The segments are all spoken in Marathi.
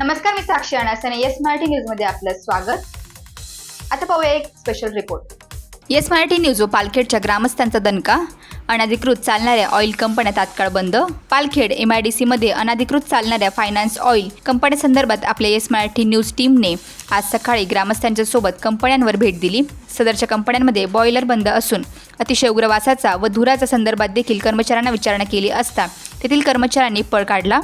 नमस्कार, मी साक्षी अनासने. येस मराठी न्यूज मध्ये आपलं स्वागत. आता पाहूया एक special report. Yes Marathi news व पालखेडच्या ग्रामस्थांचा दणका. अनधिकृत चालणाऱ्या ऑइल कंपन्या तात्काळ बंद. पालखेड MIDC मध्ये अनधिकृत चालणाऱ्या फायनान्स ऑइल कंपन्यांसंदर्भात आपल्या येस मराठी न्यूज टीमने आज सकाळी ग्रामस्थांच्या सोबत कंपन्यांवर भेट दिली. सदरच्या कंपन्यांमध्ये बॉयलर बंद असून अतिशय उग्र वासाचा व धुराचा संदर्भात देखील कर्मचाऱ्यांना विचारणा केली असता तेथील कर्मचाऱ्यांनी पळ काढला.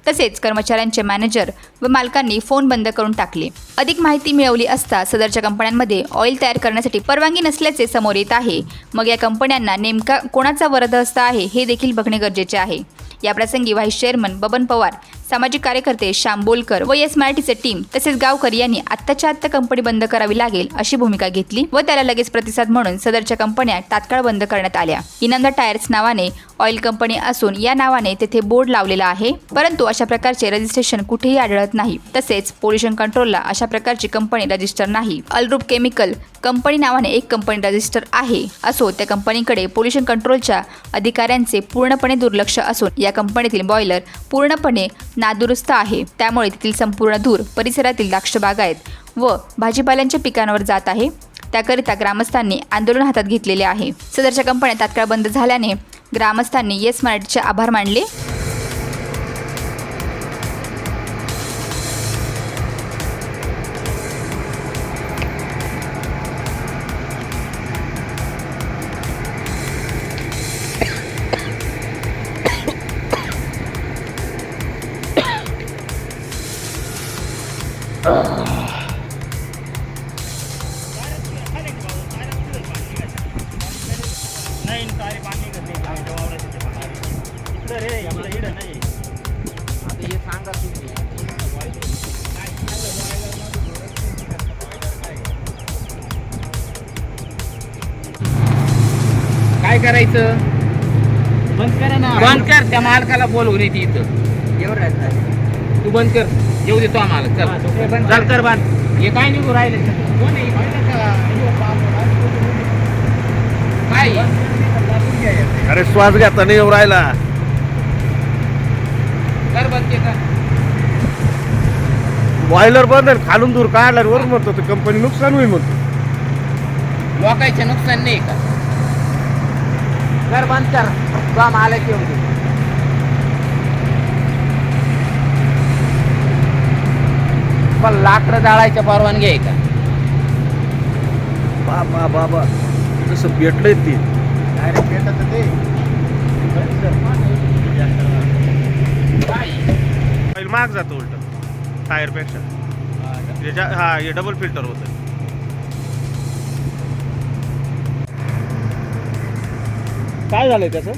तसेच कर्मचाऱ्यांचे मॅनेजर व मालकांनी फोन बंद करून टाकले. अधिक माहिती मिळवली असता सदरच्या कंपन्यांमध्ये ऑइल तयार करण्यासाठी परवानगी नसल्याचे समोर येत आहे. मग या कंपन्यांना नेमका कोणाचा वरदहस्त आहे हे देखील बघणे गरजेचे आहे. याप्रसंगी व्हाईस चेअरमन बबन पवार, सामाजिक कार्यकर्ते श्याम बोलकर व येस मराठीचे टीम तसेच गावकर यांनी आत्ताच्या आत्ता कंपनी बंद करावी लागेल अशी भूमिका घेतली व त्याला लगेच प्रतिसाद म्हणून सदरच्या कंपन्या तात्काळ बंद करण्यात आल्या. इनामदार टायर्स नावाने ऑइल कंपनी असून या नावाने तेथे बोर्ड लावलेला आहे, परंतु अशा प्रकारचे रजिस्ट्रेशन कुठेही आढळत नाही. तसेच पोल्युशन कंट्रोलला अशा प्रकारची कंपनी रजिस्टर नाही. अलरूप केमिकल कंपनी नावाने एक कंपनी रजिस्टर आहे. असो त्या कंपनीकडे पोल्युशन कंट्रोलच्या अधिकाऱ्यांचे पूर्णपणे दुर्लक्ष असून या कंपनीतील बॉयलर पूर्णपणे नादुरुस्त आहे. त्यामुळे तेथील संपूर्ण धूर परिसरातील द्राक्ष बागायत व भाजीपाल्यांच्या पिकांवर जात आहे. त्याकरिता ग्रामस्थांनी आंदोलन हातात घेतलेले आहे. सदरच्या कंपन्या तात्काळ बंद झाल्याने ग्रामस्थांनी येस मराठीचे आभार मानले. काय करायचं? बंद करा ना. बंद कर. त्या मालकाला बोलवून येते इथं. एवढं राहत तू बंद कर. येऊ देतो आम्हाला. चल चल कर बंद. हे काय निघू राहिले? कोण आहे? काय? अरे श्वास घेता नाही येऊ राहिला. कर बंद के कर. बॉयलर बंद आहे, खालून दूर काढला वरून म्हणतो तर कंपनी नुकसान होईल म्हणतो. लोकांचे नुकसान नाही का? कर बंद कर. तो मालक येऊ दे. पण लाकडं जाळायच्या परवानगी आहे का? बाबा बाबा जसं भेटलंय ते डायरेक्ट भेटत ते ऑइल महाग जातो उलट टायर पेक्षा. हा हे डबल फिल्टर होतं. काय झालंय त्याचं?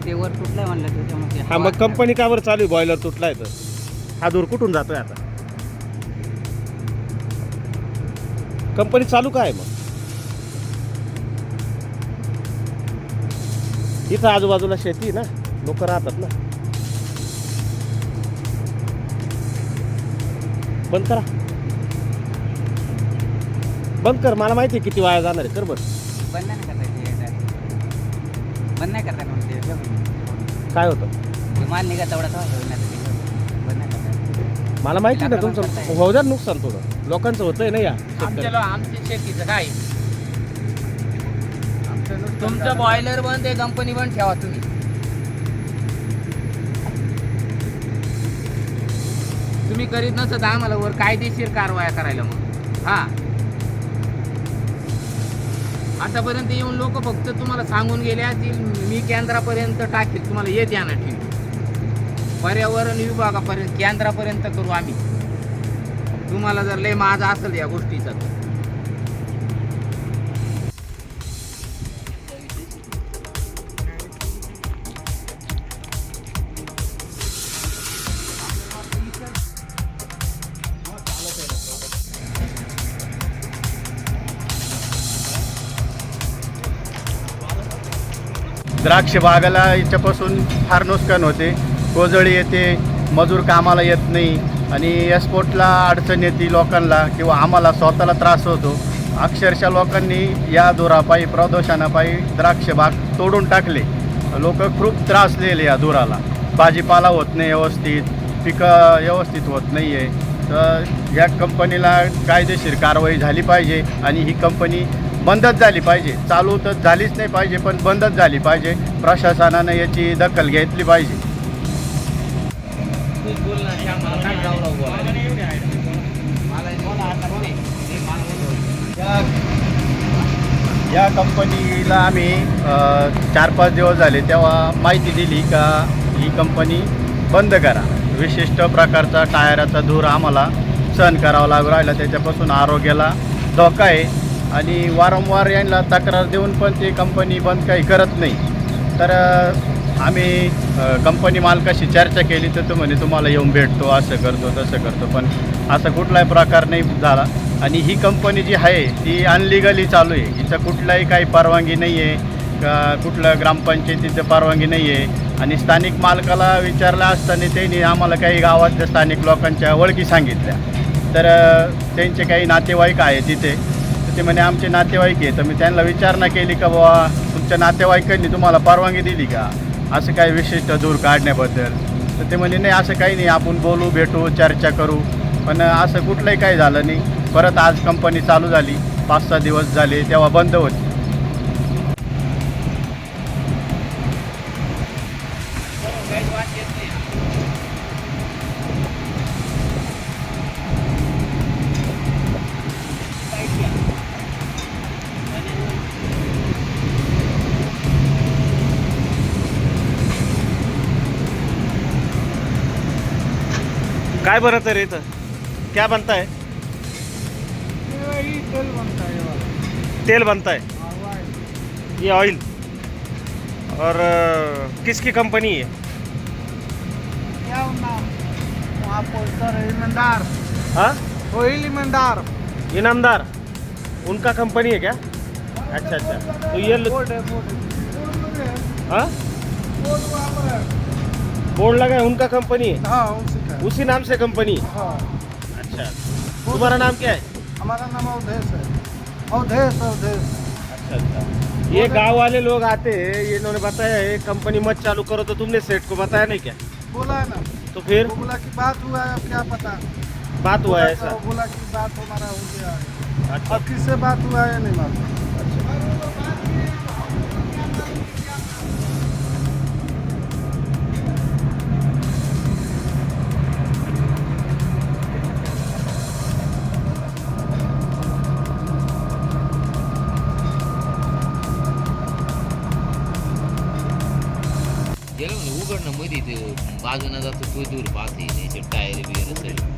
ते वर तुटलंय म्हणलं त्याच्यामध्ये. हा मग कंपनी का बरं चालू आहे? बॉयलर तुटलाय तर हा दूर कुठून जातोय आता? कंपनी चालू काय मग? इथं आजूबाजूला शेती ना, लोक राहतात ना. बंद करा. बंद कर. मला माहिती आहे किती वाया जाणार आहे. कर बरं. बंद नाही करता बंद नाही करता म्हणजे काय होतं? माल निघा तेवढा बंद नाही करता. मला माहिती आहे ना तुमचं होऊ द्या नुकसान. थोडं लोकांचं होतंय ना. या आमच्या शेतीचं काय? तुमचं बॉयलर बंद आहे, कंपनी बंद ठेवा तुम्ही. तुम्ही करीत नसत आम्हाला वर कायदेशीर कारवाया करायला मग. हा आतापर्यंत येऊन लोक फक्त तुम्हाला सांगून गेले असतील मी केंद्रापर्यंत टाकेल, तुम्हाला हे ध्यानात ठेवी. पर्यावरण विभागापर्यंत केंद्रापर्यंत करू आम्ही. तुम्हाला जर लय माझा असेल या गोष्टीचा तर. द्राक्ष बागाला याच्यापासून फार नुकसान होते. कोजळी येते, मजूर कामाला येत नाही आणि एक्सपोर्टला अडचण येते लोकांना किंवा आम्हाला स्वतःला त्रास होतो. अक्षरशः लोकांनी या धुरापायी प्रदूषणापायी द्राक्ष बाग तोडून टाकले. लोक खूप त्रासलेले या धुराला. भाजीपाला होत नाही व्यवस्थित, पिकं व्यवस्थित होत नाही आहे. तर या कंपनीला कायदेशीर कारवाई झाली पाहिजे आणि ही कंपनी बंदच झाली पाहिजे. चालू तर झालीच नाही पाहिजे, पण बंदच झाली पाहिजे. प्रशासनानं याची दखल घेतली पाहिजे. तूच बोल ना, श्याम, मला काय जाऊ राव बोलायला. या कंपनीला आम्ही 4-5 दिवस झाले तेव्हा माहिती दिली का ही कंपनी बंद करा. विशिष्ट प्रकारचा टायराचा धूर आम्हाला सहन करावा लागू राहिला, त्याच्यापासून आरोग्याला धोका आहे. आणि वारंवार यांना तक्रार देऊन पण ती कंपनी बंद काही करत नाही. तर आम्ही कंपनी मालकाशी चर्चा केली तर तो म्हणे तुम्हाला येऊन भेटतो, असं करतो तसं करतो, पण असा कुठलाही प्रकार नाही झाला. आणि ही कंपनी जी आहे ती अनलिगली चालू आहे. हिचं कुठलाही काही परवानगी नाही आहे, का कुठलं ग्रामपंचायतीचं परवानगी नाही आहे. आणि स्थानिक मालकाला विचारलं असताना त्यांनी आम्हाला काही गावातल्या स्थानिक लोकांच्या ओळखी सांगितल्या. तर त्यांचे काही नातेवाईक आहे तिथे, तर ते म्हणे आमचे नातेवाईक आहे. तर मी त्यांना विचारणा केली का बाबा तुमच्या नातेवाईकांनी तुम्हाला परवानगी दिली का असं काही विशिष्ट धूर काढण्याबद्दल. तर ते म्हणे नाही असं काही नाही, आपण बोलू, भेटू, चर्चा करू. पण असं कुठलंही काही झालं नाही. परत आज कंपनी चालू झाली, 5-6 दिवस झाले तेव्हा बंद होती. काय बनतं रे इथं? क्या बनता है? तेल बनता है, ये ऑयल. और किसकी कंपनी है? वहाँ पोस्टर है ईमानदार, हाँ, ऑयल ईमानदार इनामदार उनका कंपनी है क्या? अच्छा अच्छा, तो ये बोर्ड है हाँ बोर्ड वहाँ पर है। बोर्ड लगा है, उनका कंपनी है, हाँ उसी का। उसी नाम से कंपनी है. हाँ अच्छा, तुम्हारा नाम क्या है? हमारा नाम अवधेश है। अवधेश अवधेश। अच्छा अच्छा, ये गांव वाले लोग आते हैं, ये इन्होंने बताया है कंपनी मत चालू करो, तो तुमने सेठ को बताया नहीं क्या? बोला है ना, तो फिर वो बोला कि बात हुआ है, अब क्या पता। बात हुआ है ऐसा? बोला कि बात हमारा हो गया है, अच्छा अब किससे बात हुआ है नहीं मालूम। गेलं म्हणजे उघडणं मध्ये ते बाजूनं जातो तो दूर पाहते त्याचे टायर बियर सगळे.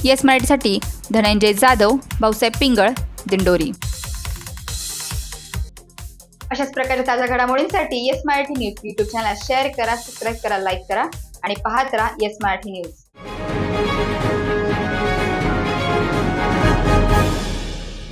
येस मराठीसाठी धनंजय जाधव, भाऊसाहेब पिंगळ, दिंडोरी. अशाच प्रकारच्या ताज्या घडामोडींसाठी Yes Marathi news YouTube channel share करा, सबस्क्राईब करा, लाईक करा आणि पाहत राहा येस मराठी न्यूज.